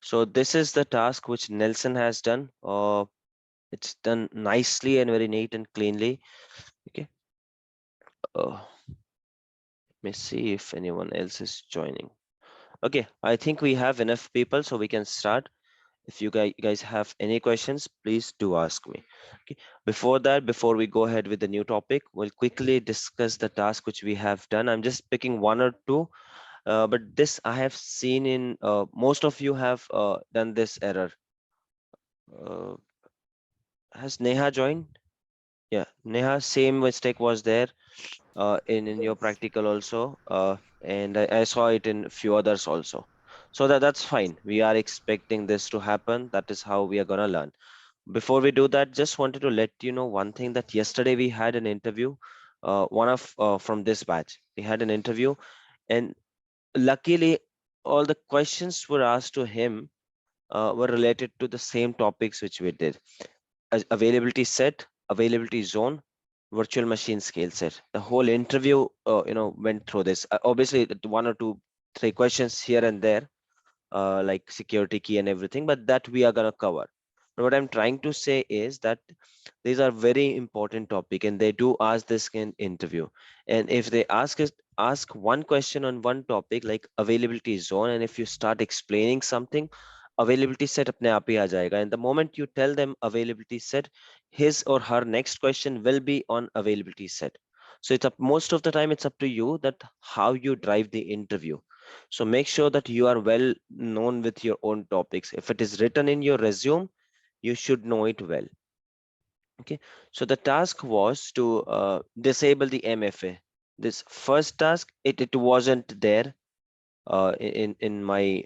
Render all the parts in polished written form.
So this is the task which Nelson has done. It's done nicely and very neat and cleanly. Okay. Let me see if anyone else is joining. Okay, I think we have enough people, so we can start. If you guys have any questions, please do ask me. Okay. Before that, before we go ahead with the new topic, we'll quickly discuss the task which we have done. I'm just picking one or two, but this I have seen in most of you have done this error. Uh, has Neha joined? Yeah, Neha, same mistake was there in your Yes. practical also, and I saw it in few others also. So that's fine. We are expecting this to happen. That is how we are gonna learn. Before we do that, just wanted to let you know one thing that yesterday we had an interview, one of from this batch. We had an interview, and luckily, all the questions were asked to him were related to the same topics which we did. Availability set, availability zone, virtual machine scale set. The whole interview, went through this. Obviously, one or two, three questions here and there, like security key and everything, but that we are gonna cover. What I'm trying to say is that these are very important topic, and they do ask this in interview. And if they ask one question on one topic like availability zone, and if you start explaining something, availability set अपने आप ही आ जाएगा. And the moment you tell them availability set, his or her next question will be on availability set. So it's up, most of the time it's up to you that how you drive the interview. So make sure that you are well known with your own topics. If it is written in your resume, you should know it well. Okay, so the task was to disable the MFA. This first task, it wasn't there in my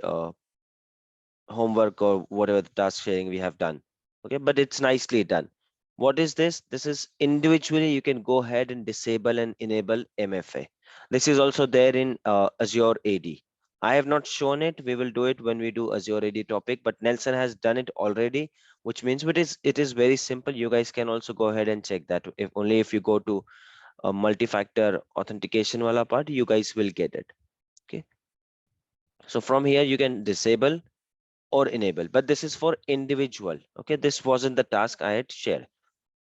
homework or whatever the task sharing we have done. Okay, but it's nicely done. What is this? This is individually you can go ahead and disable and enable MFA. This is also there in Azure AD. I have not shown it. We will do it when we do Azure AD topic, but Nelson has done it already, which means it is very simple. You guys can also go ahead and check that. If only if you go to a multi-factor authentication wala part, you guys will get it. Okay. So from here you can disable or enable, but this is for individual. Okay, this wasn't the task I had shared.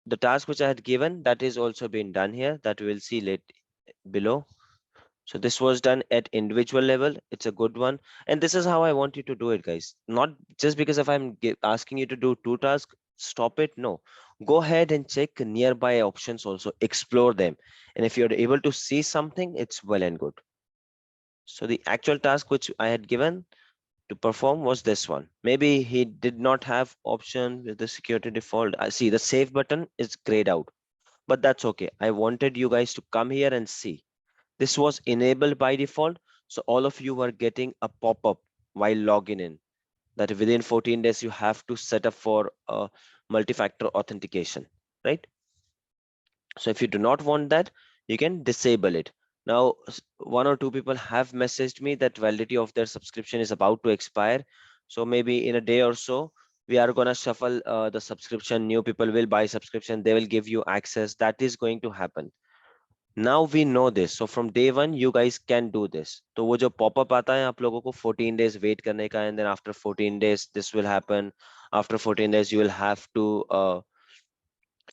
The task which I had given, that is also been done here, that we will see late below. So this was done at individual level. It's a good one, and this is how I want you to do it, guys. Not just because if I'm asking you to do two tasks, stop it. No, go ahead and check nearby options also, explore them, and if you're able to see something, it's well and good. So the actual task which I had given to perform was this one. Maybe he did not have option with the security default. I see the save button is grayed out, but that's okay. I wanted you guys to come here and see. This was enabled by default. So all of you were getting a pop-up while logging in that within 14 days, you have to set up for multi-factor authentication, right? So if you do not want that, you can disable it. Now, one or two people have messaged me that validity of their subscription is about to expire. So maybe in a day or so, we are gonna shuffle the subscription. New people will buy subscription. They will give you access. That is going to happen. Now we know this. So from day one, you guys can do this. तो वो जो pop-up आता है आप लोगों को 14 days wait करने का, and then after 14 days this will happen. After 14 days you will have to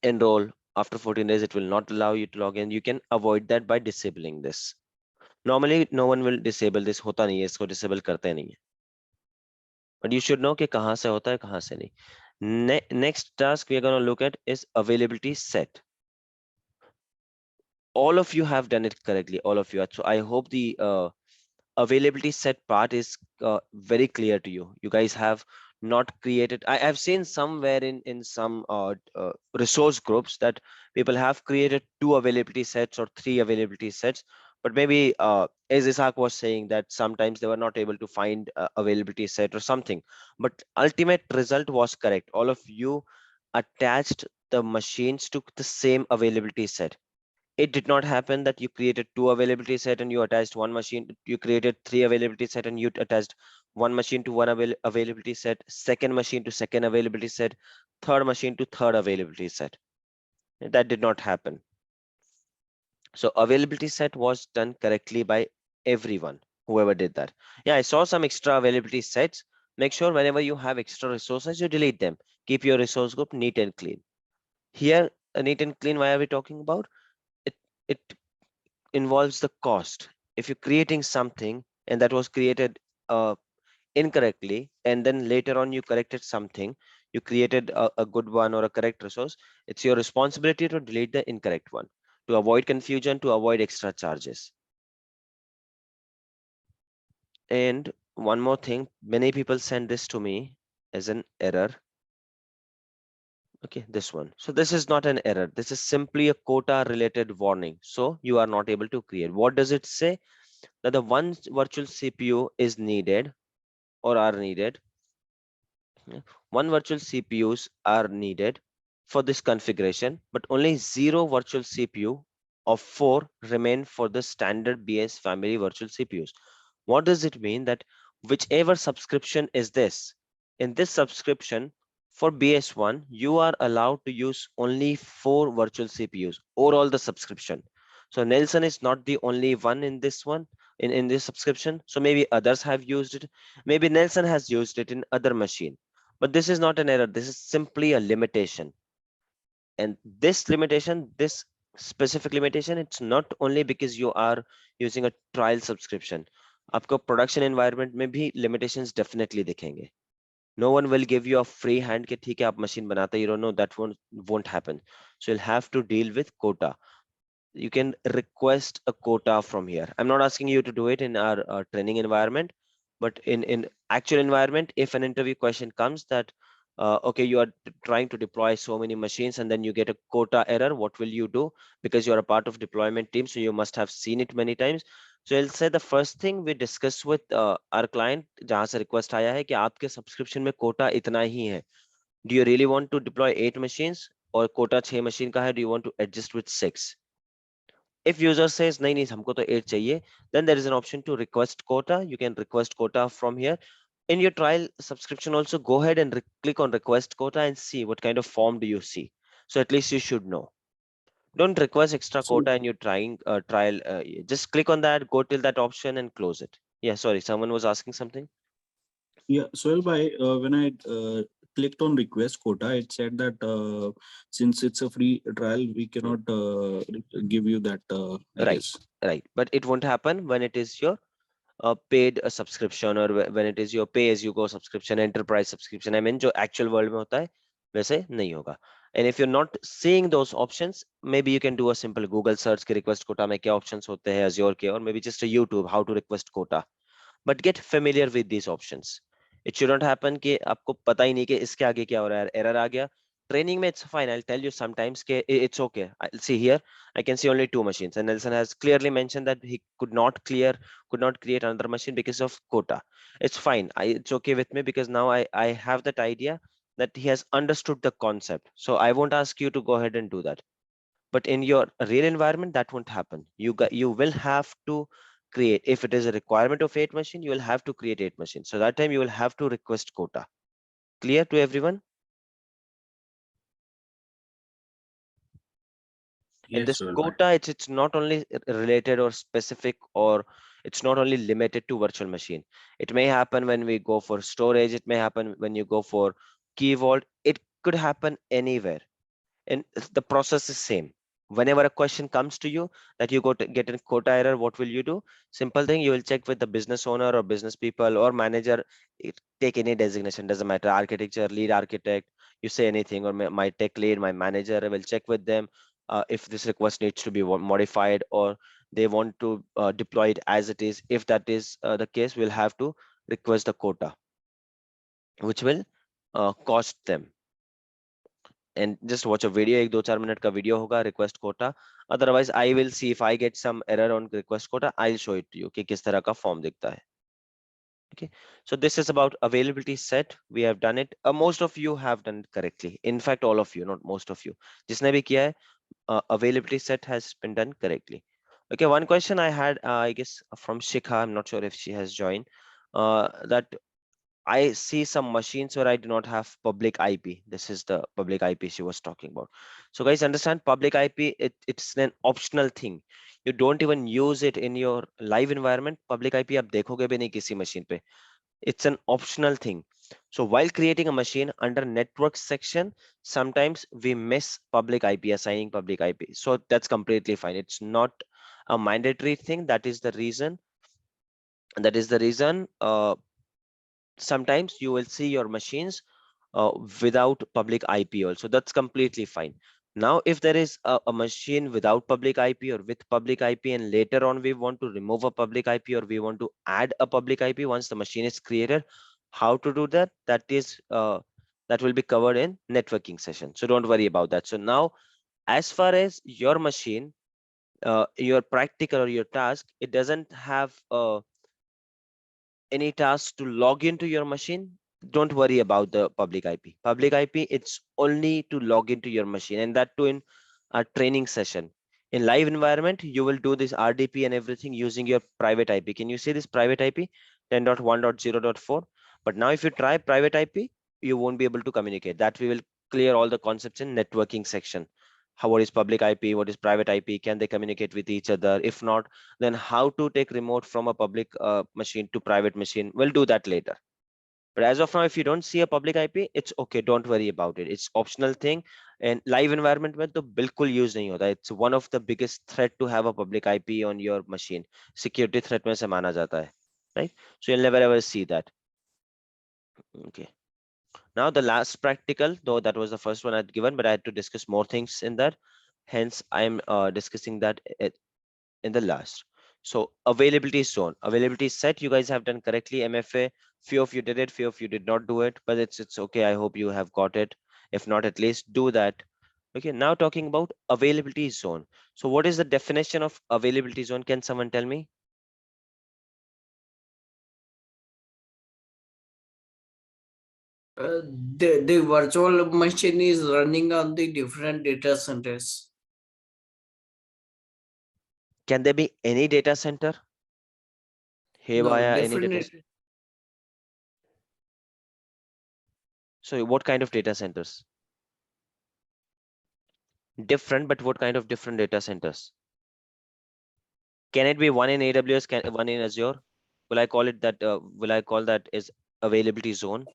enroll. After 14 days it will not allow you to log in. You can avoid that by disabling this. Normally no one will disable this. होता नहीं है, इसको disable करते नहीं है. But you should know कि कहाँ से होता है कहाँ से नहीं. Next task we are going to look at is availability set. All of you have done it correctly, all of you. So I hope the availability set part is very clear to you. You guys have not created. I've seen somewhere in some resource groups that people have created two availability sets or three availability sets, but maybe as Isaac was saying that sometimes they were not able to find availability set or something, but ultimate result was correct. All of you attached the machines to the same availability set. It did not happen that you created two availability set and you attached one machine. You created three availability set and you attached one machine to one availability set, second machine to second availability set, third machine to third availability set. That did not happen. So availability set was done correctly by everyone, whoever did that. Yeah, I saw some extra availability sets. Make sure whenever you have extra resources, you delete them. Keep your resource group neat and clean. Here, neat and clean, why are we talking about? It involves the cost. If you're creating something and that was created incorrectly, and then later on you corrected something, you created a good one or a correct resource, it's your responsibility to delete the incorrect one to avoid confusion, to avoid extra charges. And one more thing, many people send this to me as an error. Okay, this one. So this is not an error. This is simply a quota related warning. So you are not able to create. What does it say? That the one virtual CPU is needed or are needed. One virtual CPUs are needed for this configuration, but only 0 virtual CPU of 4 remain for the standard BS family virtual CPUs. What does it mean? That whichever subscription is this, in this subscription for BS1, you are allowed to use only 4 virtual CPUs or all the subscription. So Nelson is not the only one in this one, in this subscription. So maybe others have used it. Maybe Nelson has used it in other machine. But this is not an error. This is simply a limitation. And this limitation, this specific limitation, it's not only because you are using a trial subscription. आपको production environment में भी limitations definitely दिखेंगे. No one will give you a free hand कि ठीक है आप machine बनाते, you don't know, that won't happen. So you'll have to deal with quota. You can request a quota from here. I'm not asking you to do it in our training environment, but in actual environment, if an interview question comes that okay, you are trying to deploy so many machines and then you get a quota error, what will you do? Because you're a part of deployment team, so you must have seen it many times. So I'll say the first thing we discuss with our client, जहां से request आया है कि आपके subscription में quota इतना ही है. Do you really want to deploy 8 machines और quota 6 machine का है? Do you want to adjust with 6? If user says nahi humko to 8 chahiye, then there is an option to request quota. You can request quota from here. In your trial subscription also, go ahead and click on request quota and see what kind of form do you see. So at least you should know. Don't request extra So quota in your trial. Just click on that, go till that option and close it. Yeah, sorry, someone was asking something. yeah, Soil by when I clicked on request quota, it said that since it's a free trial, we Hmm. cannot give you that. I Right, guess. right, but it won't happen when it is your paid a subscription, or when it is your pay as you go subscription, enterprise subscription. I mean, जो actual world में होता है वैसे नहीं होगा. And if you're not seeing those options, maybe you can do a simple Google search कि request quota में क्या options होते हैं Azure के, or maybe just a YouTube how to request quota. But get familiar with these options. It shouldn't happen कि आपको पता ही नहीं कि इसके आगे क्या हो रहा है, error आ गया. Training में it's fine. I'll tell you sometimes कि it's okay. I'll see here. I can see only 2 machines, and Nelson has clearly mentioned that he could not create another machine because of quota. It's fine. It's okay with me because now I have that idea that he has understood the concept. So I won't ask you to go ahead and do that. But in your real environment, that won't happen. You will have to create, if it is a requirement of 8 machine, you will have to create 8 machines. So that time you will have to request quota. Clear to everyone? And Yes, this Soil by. quota, it's not only related or specific, or it's not only limited to virtual machine. It may happen when we go for storage. It may happen when you go for key vault. It could happen anywhere. And the process is same. Whenever a question comes to you that you get a quota error, what will you do? Simple thing, you will check with the business owner or business people or manager. Take any designation, doesn't matter, architecture lead, architect, you say anything, or my tech lead, my manager, I will check with them if this request needs to be modified, or they want to deploy it as it is. If that is the case, we'll have to request the quota, which will cost them. And just watch a video, एक 2-4 minute का video होगा request quota. Otherwise I will see if I get some error on request quota, I'll show it to you कि किस तरह का form दिखता है. Okay, so this is about availability set. We have done it. Most of you have done it correctly. In fact, all of you, not most of you. जिसने भी किया है, availability set has been done correctly. Okay, one question I had, I guess from Shikha, I'm not sure if she has joined, that I see some machines where I do not have public IP. This is the public IP she was talking about. So guys, understand public IP, it's an optional thing. You don't even use it in your live environment. Public IP आप देखोगे भी नहीं किसी machine पे. It's an optional thing. So while creating a machine under network section, sometimes we miss public IP, assigning public IP. So that's completely fine. It's not a mandatory thing. That is the reason sometimes you will see your machines without public IP also. That's completely fine. Now, if there is a machine without public IP or with public IP, and later on we want to remove a public IP or we want to add a public IP once the machine is created, how to do that? That will be covered in networking session. So don't worry about that. So now, as far as your machine, your practical or your task, it doesn't have any task to log into your machine. Don't worry about the public IP. Public IP, it's only to log into your machine, and that too in a training session. In live environment, you will do this RDP and everything using your private IP. Can you see this private IP 10.1.0.4? But now if you try private IP, you won't be able to communicate. That we will clear all the concepts in networking section. What is public IP? What is private IP? Can they communicate with each other? If not, then how to take remote from a public machine to private machine? We'll do that later. But as of now, if you don't see a public IP, it's okay. Don't worry about it. It's optional thing. And live environment में तो बिल्कुल use नहीं होता. It's one of the biggest threat to have a public IP on your machine. Security threat में से माना जाता है, right? So you'll never ever see that. Okay. Now the last practical, though that was the first one I'd given, but I had to discuss more things in that. Hence, I'm discussing that in the last. So availability zone, availability set, you guys have done correctly. MFA, few of you did it, few of you did not do it, but it's okay. I hope you have got it. If not, at least do that. Okay, now talking about availability zone. So what is the definition of availability zone? Can someone tell me? The virtual machine is running on the different data centers. Can there be any data center? No, Haywire, any data different. center? So what kind of data centers? Different, but what kind of different data centers? Can it be one in AWS, one in Azure? Will I call it that? Will I call that is availability zone?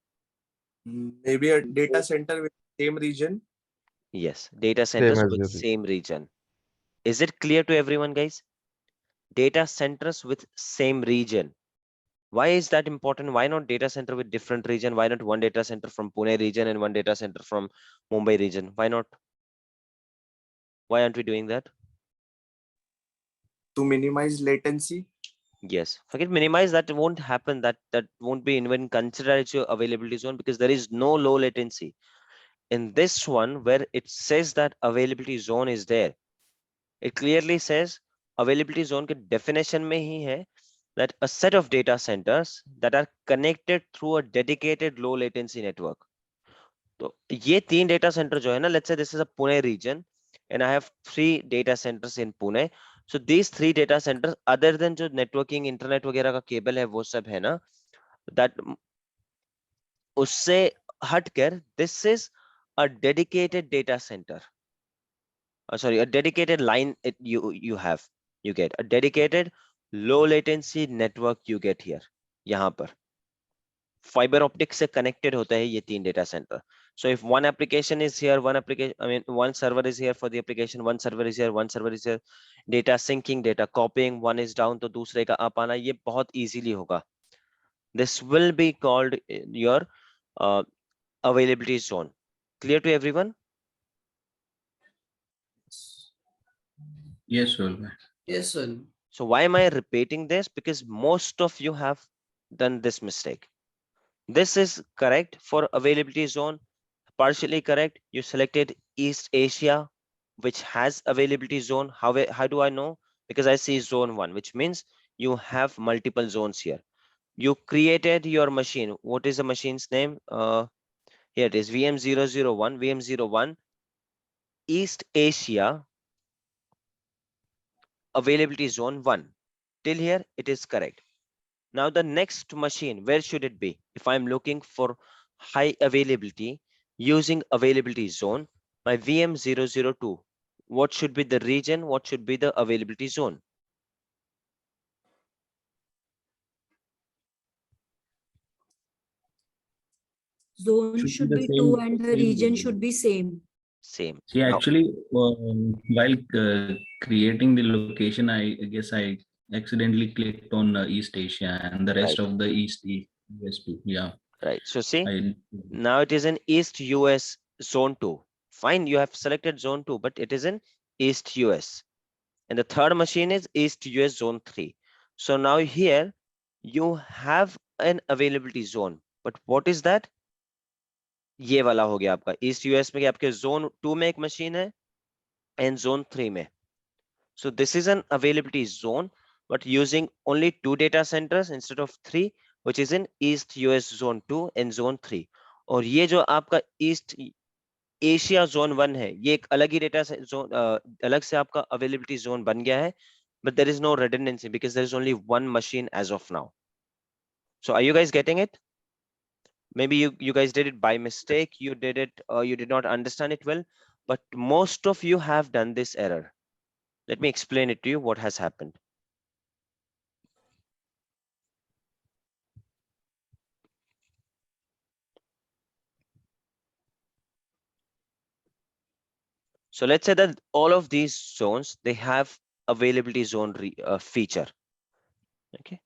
Maybe a data center with same region. Yes, data Same centers as with your same region. Is it clear to everyone, guys? Data centers with same region. Why is that important? Why not data center with different region? Why not one data center from Pune region and one data center from Mumbai region? Why not? Why aren't we doing that? To minimize latency. Yes, forget minimize. That won't happen. That won't be even considered as your availability zone because there is no low latency. In this one, where it says that availability zone is there, it clearly says availability zone के definition में ही है that a set of data centers that are connected through a dedicated low latency network. तो ये तीन data center जो है ना, let's say this is a Pune region and I have 3 data centers in Pune. So these 3 data centers, other than जो networking internet वगैरह का cable है वो सब है ना, that उससे हटकर this is a dedicated data center. Sorry, a dedicated line you get a dedicated low latency network you get here. यहाँ पर fiber optic से connected होता है ये तीन data center. So if one application is here, one server is here for the application, one server is here, one server is here, data syncing, data copying, one is down तो दूसरे का up आना ये बहुत easily होगा. This will be called your availability zone. Clear to everyone? Yes, Solva. Yes, sir. So why am I repeating this? Because most of you have done this mistake. This is correct for availability zone, partially correct. You selected East Asia, which has availability zone. How do I know? Because I see zone 1, which means you have multiple zones here. You created your machine. What is the machine's name? Here it is, VM001, VM01, East Asia, availability zone 1. Till here, it is correct. Now the next machine, where should it be? If I'm looking for high availability using availability zone, my VM002, what should be the region? What should be the availability zone? zone should be 2 and the region should be same. Same. See, Now, actually, while creating the location, I guess I accidentally clicked on East Asia and the rest Right. of the East US2. Yeah. right. So see, I, now it is in East US zone 2. Fine, you have selected zone 2, but it is in East US. And the third machine is East US zone 3. So now here you have an availability zone. But what is that? ये वाला हो गया आपका east US में आपके zone 2 में एक machine है and zone 3 में. So this is an availability zone, but using only 2 data centers instead of 3, which is in East US zone 2 and zone 3. और ये जो आपका East Asia zone 1 है, ये एक अलग ही data zone, अलग से आपका availability zone बन गया है, but there is no redundancy because there is only one machine as of now. So are you guys getting it? Maybe you guys did it by mistake, you did it, or you did not understand it well, but most of you have done this error. Let me explain it to you what has happened. So let's say that all of these zones, they have availability zone feature. Okay.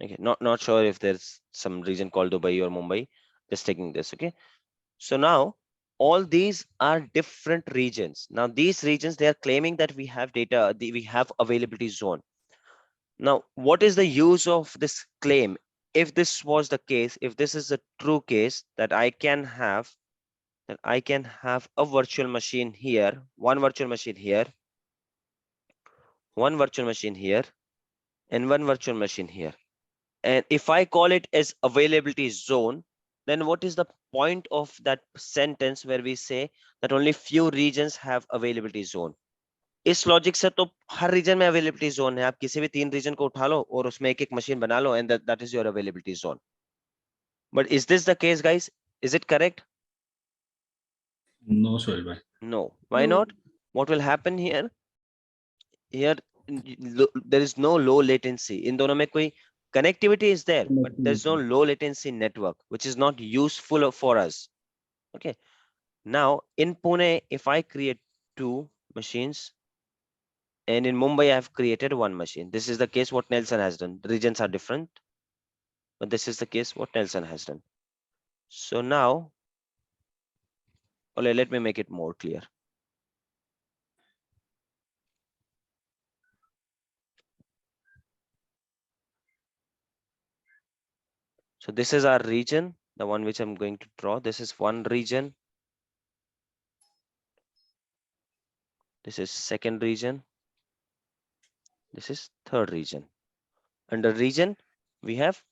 Okay, not sure if there's some region called Dubai or Mumbai. Just taking this. Okay. So now all these are different regions. Now these regions, they are claiming that we have data, we have availability zone. Now, what is the use of this claim? If this was the case, if this is a true case that I can have a virtual machine here, one virtual machine here, one virtual machine here, and one virtual machine here. And if I call it as availability zone, then what is the point of that sentence where we say that only few regions have availability zone? इस logic से तो हर reason में availability zone है. आप किसी भी 3 reason को उठा लो और उसमें एक मशीन बना लो, and that is your availability zone. But is this the case, guys? Is it correct? no, Sohail bhai. No. Why No. not? What will happen here? Here there is no low latency. In दोनों में कोई connectivity is there, but there's no low latency network, which is not useful for us. Okay. Now in Pune, if I create 2 machines, and in Mumbai, I have created 1 machine. This is the case what Nelson has done. The regions are different, but this is the case what Nelson has done. So now, let me make it more clear. So this is our region, the one which I'm going to draw. This is one region. This is second region. This is third region. Under region, we have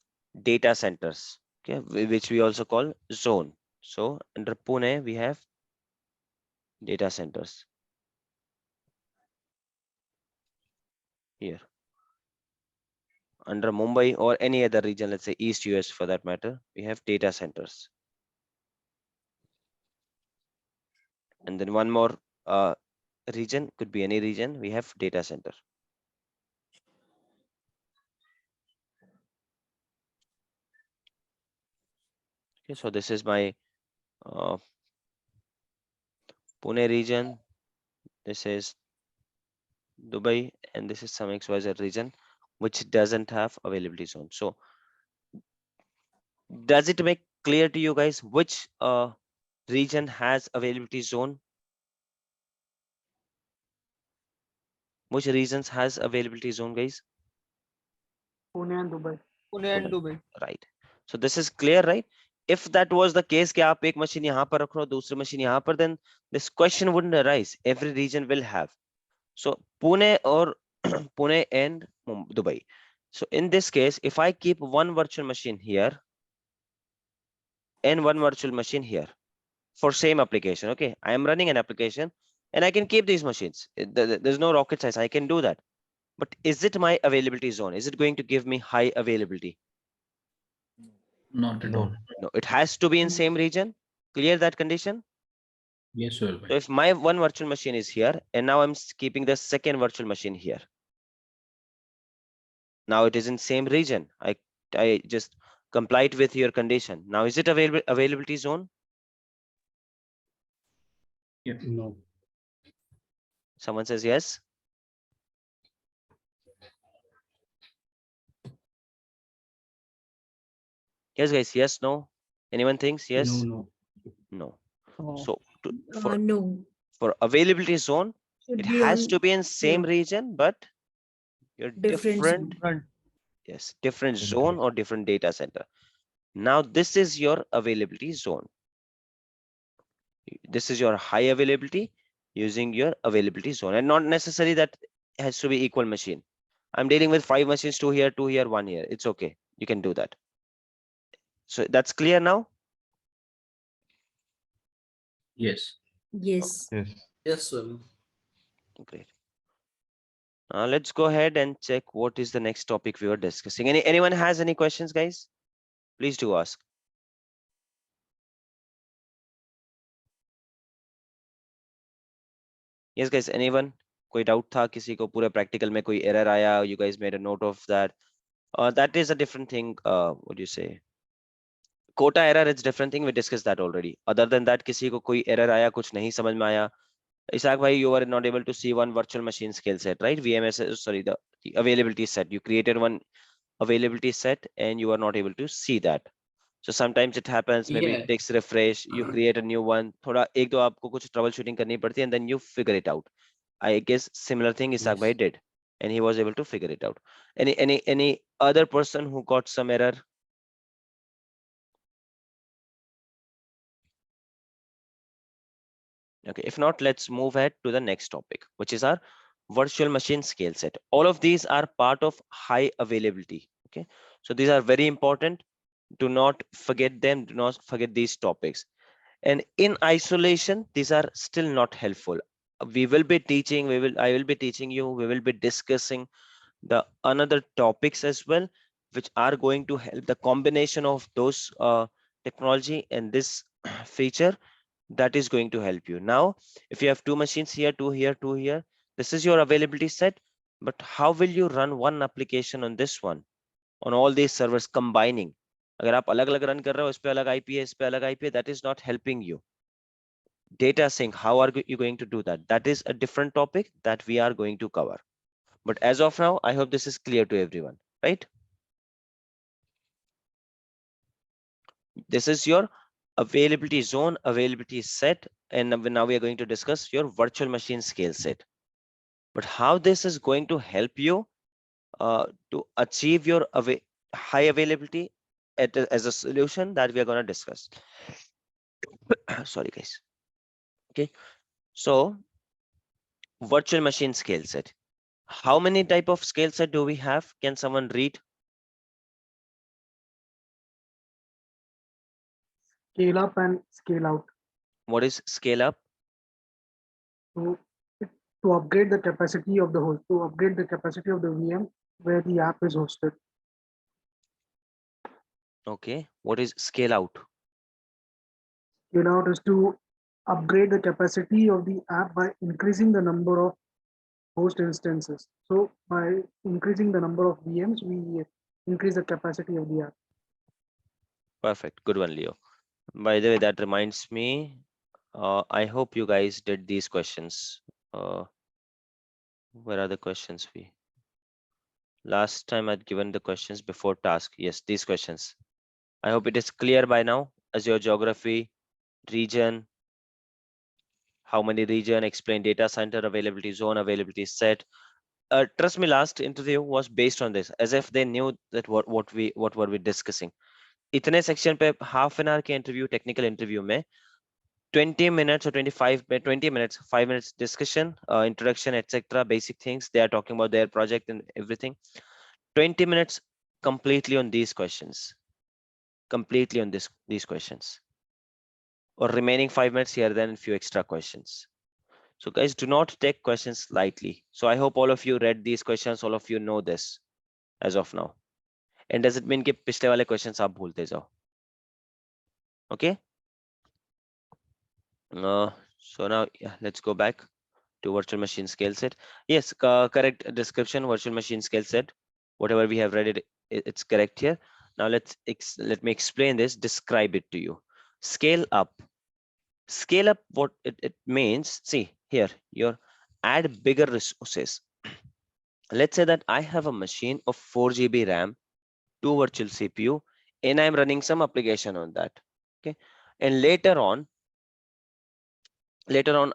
data centers, okay, which we also call zone. So under Pune, we have data centers here. Under Mumbai or any other region, let's say East US for that matter, we have data centers. And then one more region, could be any region, we have data center. Okay, so this is my Pune region. This is Dubai, and this is some XYZ region which doesn't have availability zone. So does it make clear to you guys which region has availability zone? Which regions has availability zone, guys? Pune and Dubai. Pune and Dubai. Right. So this is clear, right? If that was the case कि आप एक machine यहाँ पर रख रहे हो, दूसरी machine यहाँ पर, then this question wouldn't arise. Every region will have. So Pune or Pune and Dubai. So in this case, if I keep one virtual machine here and one virtual machine here for same application, okay, I am running an application and I can keep these machines. There's no rocket science. I can do that. But is it my availability zone? Is it going to give me high availability? Not at all. No, it has to be in same region. Clear that condition? Yes, Sohail So bhai. if my one virtual machine is here and now I'm keeping the second virtual machine here. Now it is in same region. I just complied with your condition. Now is it availability zone? Yeah. No. Someone says yes. Yes, guys. Yes, no. Anyone thinks yes? No. No. Oh. So No, for availability zone, should it be has on to be in same yeah, region, but you're different different. zone. Front. Yes, different zone or different data center. Now this is your availability zone. This is your high availability using your availability zone, and not necessarily that has to be equal machine. I'm dealing with 5 machines, 2 here, 2 here, 1 here. It's okay. You can do that. So that's clear now. Yes. Yes. Yes, Swami. Great. Let's go ahead and check what is the next topic we were discussing. Anyone has any questions, guys? Please do ask. Yes, guys. Anyone? कोई doubt था किसी को पूरे practical में कोई error आया? You guys made a note of that. That is a different thing. What do you say? Quota error is different thing. We discussed that already. Other than that, किसी को कोई error आया, कुछ नहीं समझ में आया. Isaac bhai, you were not able to see one virtual machine scale set, right? VMSS, sorry, the availability set. You created one availability set and you are not able to see that. So sometimes it happens, maybe Yeah. it takes refresh, you create a new one. थोड़ा एक दो आपको कुछ troubleshooting करनी पड़ती है and then you figure it out. I guess similar thing Isaac bhai did, and he was able to figure it out. Any other person who got some error? Okay, if not, let's move ahead to the next topic, which is our virtual machine scale set. All of these are part of high availability. Okay, so these are very important. Do not forget them. Do not forget these topics. And in isolation, these are still not helpful. We will be teaching, I will be teaching you, we will be discussing the another topics as well, which are going to help the combination of those technology and this feature that is going to help you. Now, if you have 2 machines here, 2 here, 2 here, this is your availability set, but how will you run one application on this one, on all these servers combining? अगर आप अलग अलग run कर रहे हो, इस पे अलग IP है, इस पे अलग IP है, that is not helping you. Data sync, how are you going to do that? That is a different topic that we are going to cover. But as of now, I hope this is clear to everyone, right? This is your availability zone, availability set, and now we are going to discuss your virtual machine scale set. But how this is going to help you to achieve your high availability as a solution, that we are going to discuss. Sorry, guys. Okay, so virtual machine scale set. How many type of scale set do we have? Can someone read? Scale up and scale out. What is scale up? So to upgrade the capacity of the host, to upgrade the capacity of the VM where the app is hosted. Okay, what is scale out? Scale out is to upgrade the capacity of the app by increasing the number of host instances. So by increasing the number of VMs, we increase the capacity of the app. Perfect, good one, Leo. By the way, that reminds me, I hope you guys did these questions. Where are the questions? Last time I'd given the questions before task. Yes, these questions. I hope it is clear by now. Azure geography, region, how many region, explain data center, availability zone, availability set. Trust me, last interview was based on this, as if they knew that what were we discussing. इतने section पे half an hour के interview, technical interview में 20 minutes or 20 minutes, 5 minutes discussion, introduction, etc. Basic things. They are talking about their project and everything. 20 minutes completely on these questions. Completely on these questions. Or remaining 5 minutes here, then a few extra questions. So guys, do not take questions lightly. So I hope all of you read these questions, all of you know this as of now. And does it mean कि पिछले वाले questions आप भूलते जाओ? Okay. So now let's go back to virtual machine scale set. Yes, correct description, virtual machine scale set. Whatever we have read it's correct here. Now let me explain this, describe it to you. Scale up. Scale up, what it means, see here, your add bigger resources. Let's say that I have a machine of 4 GB RAM, 2 virtual CPU, and I'm running some application on that. Okay, and later on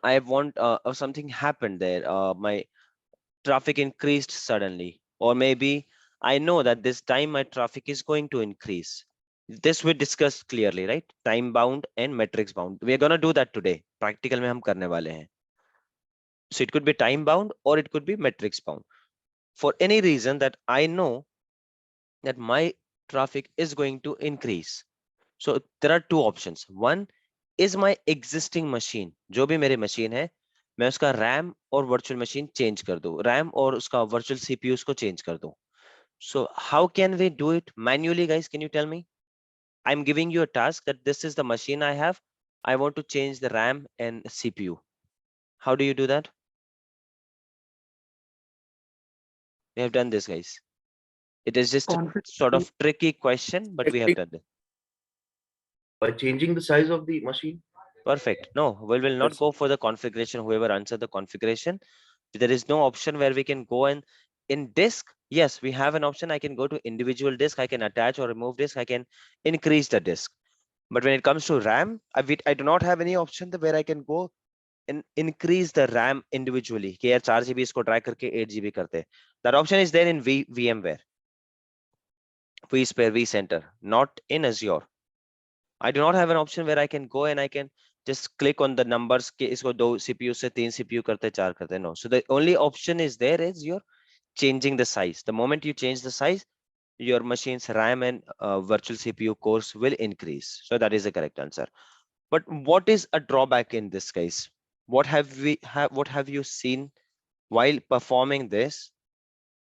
I want something happened there. My traffic increased suddenly, or maybe I know that this time my traffic is going to increase. This we discussed clearly, right? Time bound and metrics bound. We are going to do that today. Practical में हम करने वाले हैं. So it could be time bound or it could be metrics bound. For any reason that I know that my traffic is going to increase. So there are two options. One is my existing machine, जो भी मेरी machine है, मैं उसका RAM और virtual machine change कर दूं, RAM और उसका virtual CPUs को change कर दूं. So how can we do it manually, guys? Can you tell me? I'm giving you a task that this is the machine I have. I want to change the RAM and CPU. How do you do that? We have done this, guys. It is just sort of tricky question, but we have done it. By changing the size of the machine? Perfect. No, we will not go for the configuration. Whoever answered the configuration, there is no option where we can go and in disk. Yes, we have an option. I can go to individual disk. I can attach or remove disk. I can increase the disk. But when it comes to RAM, I do not have any option where I can go and increase the RAM individually. कि यार 4 GB इसको try करके 8 GB करते. That option is there in VMware, vSphere, vCenter, not in Azure. I do not have an option where I can go and I can just click on the numbers कि इसको 2 CPU से 3 CPU करते 4 करते. No. So the only option is there is you're changing the size. The moment you change the size, your machine's RAM and virtual CPU cores will increase. So that is the correct answer. But what is a drawback in this case? What have you seen while performing this?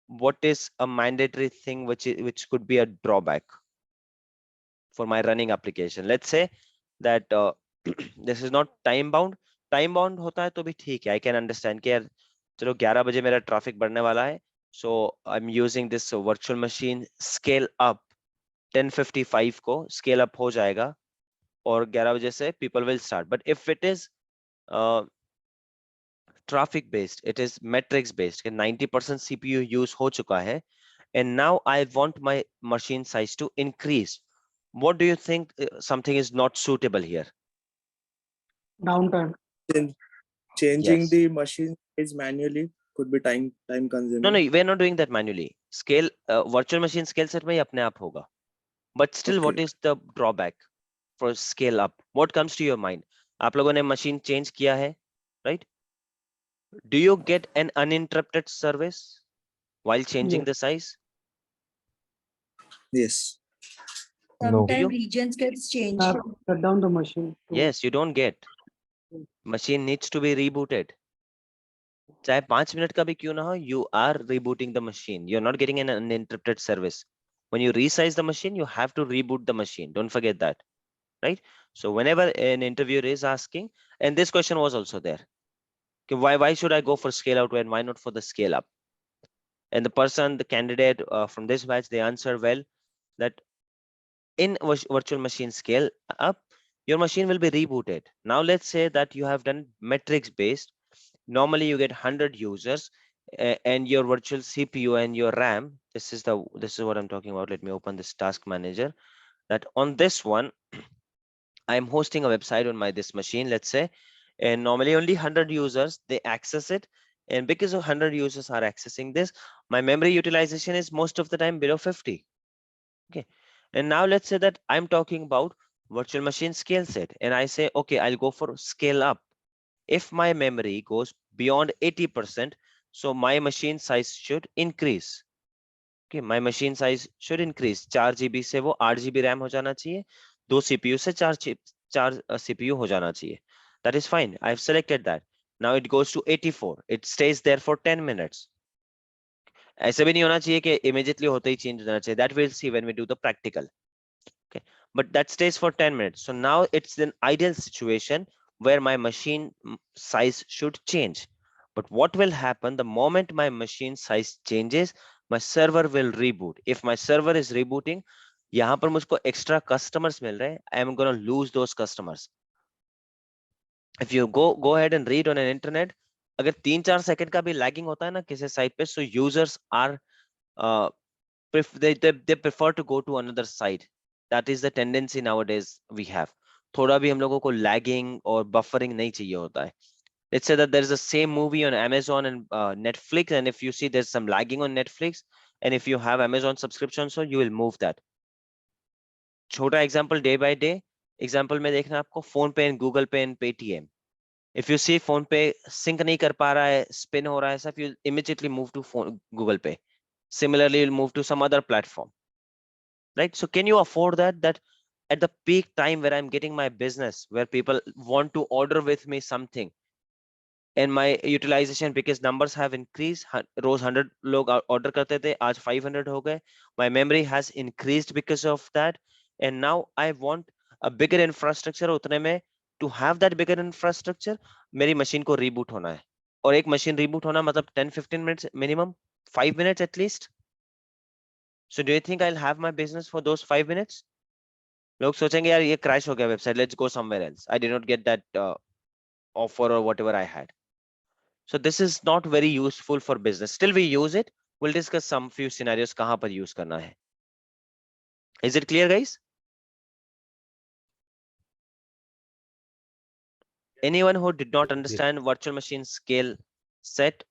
What is a mandatory thing which could be a drawback for my running application? Let's say that this is not time bound. Time bound होता है तो भी ठीक है. I can understand कि यार चलो 11 बजे मेरा ट्रैफिक बढ़ने वाला है. So I'm using this virtual machine scale up 10:55 को scale up हो जाएगा और 11 बजे से people will start. But if it is traffic based, it is metrics based, 90% CPU use हो चुका है, and now I want my machine size to increase. What do you think something is not suitable here? Downtime. Changing Yes. the machine size manually could be time consuming. No, we're not doing that manually. Scale virtual machine scale set में ही अपने आप होगा. But still, what is the drawback for scale up? What comes to your mind? आप लोगों ने machine change किया है, right? Do you get an uninterrupted service while changing Yes. the size? Yes. Sometimes regions gets changed. Shut down the machine. Yes, you don't get. Machine needs to be rebooted. चाहे 5 minute का भी क्यों ना हो, you are rebooting the machine. You're not getting an uninterrupted service. When you resize the machine, you have to reboot the machine. Don't forget that, right? So whenever an interviewer is asking, and this question was also there, okay, why should I go for scale out and why not for the scale up? And the candidate from this batch, they answer well that in virtual machine scale up, your machine will be rebooted. Now let's say that you have done metrics based. Normally you get 100 users and your virtual CPU and your RAM. This is what I'm talking about. Let me open this task manager. That on this one, I'm hosting a website on this machine, let's say, and normally only 100 users, they access it. And because of 100 users are accessing this, my memory utilization is most of the time below 50. Okay. And now let's say that I'm talking about virtual machine scale set and I say, okay, I'll go for scale up. If my memory goes beyond 80%, so my machine size should increase. Okay, my machine size should increase. 4 GB से वो 8 GB RAM हो जाना चाहिए. 2 CPU से 4 CPU हो जाना चाहिए. That is fine. I've selected that. Now it goes to 84. It stays there for 10 minutes. ऐसे भी नहीं होना चाहिए कि immediately होते ही change हो जाना चाहिए. That we'll see when we do the practical. Okay, but that stays for 10 minutes. So now it's an ideal situation where my machine size should change. But what will happen the moment my machine size changes? My server will reboot. If my server is rebooting, यहाँ पर मुझको extra customers मिल रहे हैं, I am gonna lose those customers. If you go ahead and read on an internet, अगर 3-4 second का भी lagging होता है ना किसी साइट पे, so users are they prefer to go to another site. That is the tendency nowadays we have. थोड़ा भी हम लोगों को lagging और buffering नहीं चाहिए होता है. Let's say that there is a same movie on Amazon and Netflix, and if you see there's some lagging on Netflix, and if you have Amazon subscription, so you will move that. छोटा example day by day. Example में देखना आपको phone पे and Google Pay and Paytm. If you see phone पे sync नहीं कर पा रहा है, spin हो रहा है सब, you immediately move to phone Google Pay. Similarly, you'll move to some other platform. Right? So can you afford that? That at the peak time where I'm getting my business, where people want to order with me something, and my utilization because numbers have increased, रोज 100 लोग order करते थे, आज 500 हो गए. My memory has increased because of that, and now I want a bigger infrastructure. उतने में to have that bigger infrastructure, मेरी machine को reboot होना है, और एक machine reboot होना मतलब 10-15 minutes minimum, 5 minutes at least. So do you think I'll have my business for those 5 minutes? लोग सोचेंगे यार ये crash हो गया website, let's go somewhere else. I did not get that offer or whatever I had. So this is not very useful for business. Still we use it. We'll discuss some few scenarios कहाँ पर use करना है. Is it clear, guys? Anyone who did not understand virtual machine scale set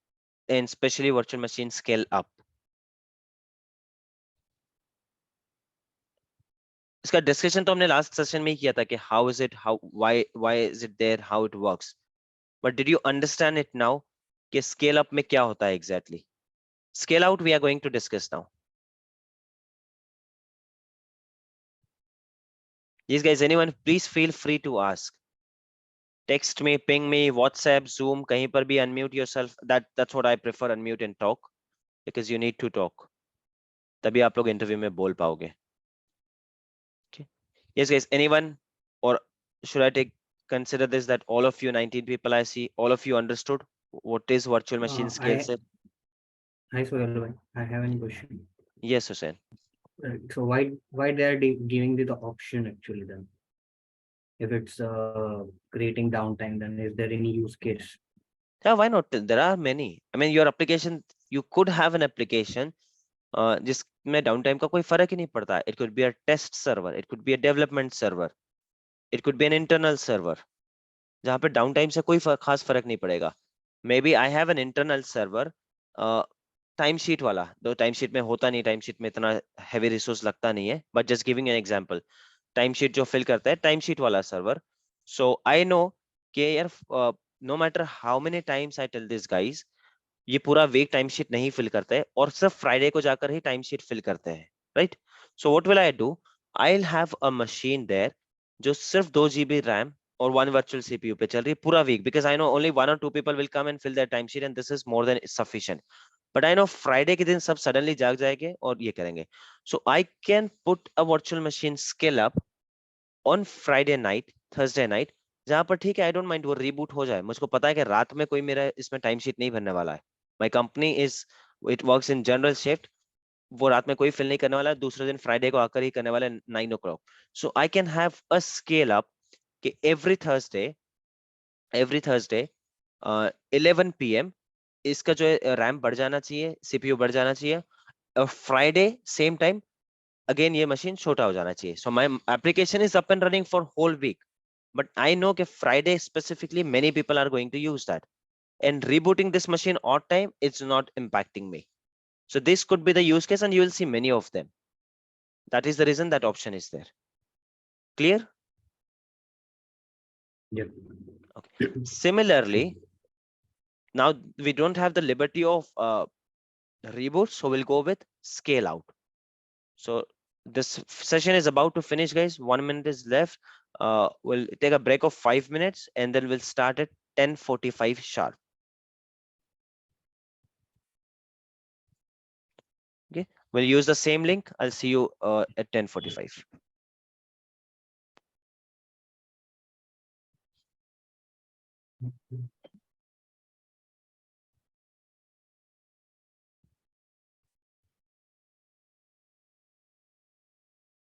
and especially virtual machine scale up? इसका discussion तो हमने last session में ही किया था कि how is it, why is it there, how it works. But did you understand it now? कि scale up में क्या होता है exactly? Scale out we are going to discuss now. Yes, guys, anyone, please feel free to ask. Text me, ping me, WhatsApp, Zoom, कहीं पर भी unmute yourself. That's what I prefer, unmute and talk, because you need to talk. तभी आप लोग interview में बोल पाओगे. Okay. Yes, guys, anyone, or should I consider this that all of you 19 people I see, all of you understood what is virtual machine scale set? Hi, Sohail. I have any question. Yes, Hussein. So why they are giving the option actually then? If it's creating downtime, then is there any use case? Yeah, why not? There are many. I mean, your application, you could have an application जिसमें downtime का कोई फर्क ही नहीं पड़ता. It could be a test server, it could be a development server, it could be an internal server, जहाँ पे downtime से कोई खास फर्क नहीं पड़ेगा. Maybe I have an internal server, timesheet वाला, तो timesheet में होता नहीं, timesheet में इतना heavy resource लगता नहीं है, but just giving an example, timesheet जो fill करता है, timesheet वाला server. So I know कि यार no matter how many times I tell these guys, ये पूरा वीक टाइमशीट नहीं फिल करते हैं और सिर्फ फ्राइडे को जाकर ही टाइमशीट फिल करते हैं, right? So what will I do? I will have a machine there जो सिर्फ 2 GB रैम और 1 वर्चुअल CPU पे चल रही है पूरा week, because I know only 1 or 2 people will come and fill their timesheet and this is more than sufficient. But I know Friday के दिन सब सडनली जाग जाएंगे और ये करेंगे. So I can put a virtual machine scale up on Friday night, Thursday night, जहां पर ठीक है, आई डोंट माइंड वो रीबूट हो जाए, मुझको पता है कि रात में कोई मेरा इसमें टाइमशीट नहीं भरने वाला है. My company is, it works in general shift. वो रात में कोई फिल नहीं करने वाला है, दूसरे दिन फ्राइडे को आकर ही करने वाला है 9 o'clock. So I can have a scale up कि every Thursday 11 PM इसका जो है रैम बढ़ जाना चाहिए, CPU बढ़ जाना चाहिए, और फ्राइडे सेम टाइम अगेन ये मशीन छोटा हो जाना चाहिए. So my application is up and running for whole week, but I know कि Friday specifically many people are going to use that. And rebooting this machine odd time, it's not impacting me. So this could be the use case and you will see many of them. That is the reason that option is there. Clear? Yeah. Okay. Similarly, now we don't have the liberty of reboot, so we'll go with scale out. So this session is about to finish, guys. 1 minute is left. We'll take a break of 5 minutes and then we'll start at 10:45 sharp. Okay, we'll use the same link. I'll see you at 10:45.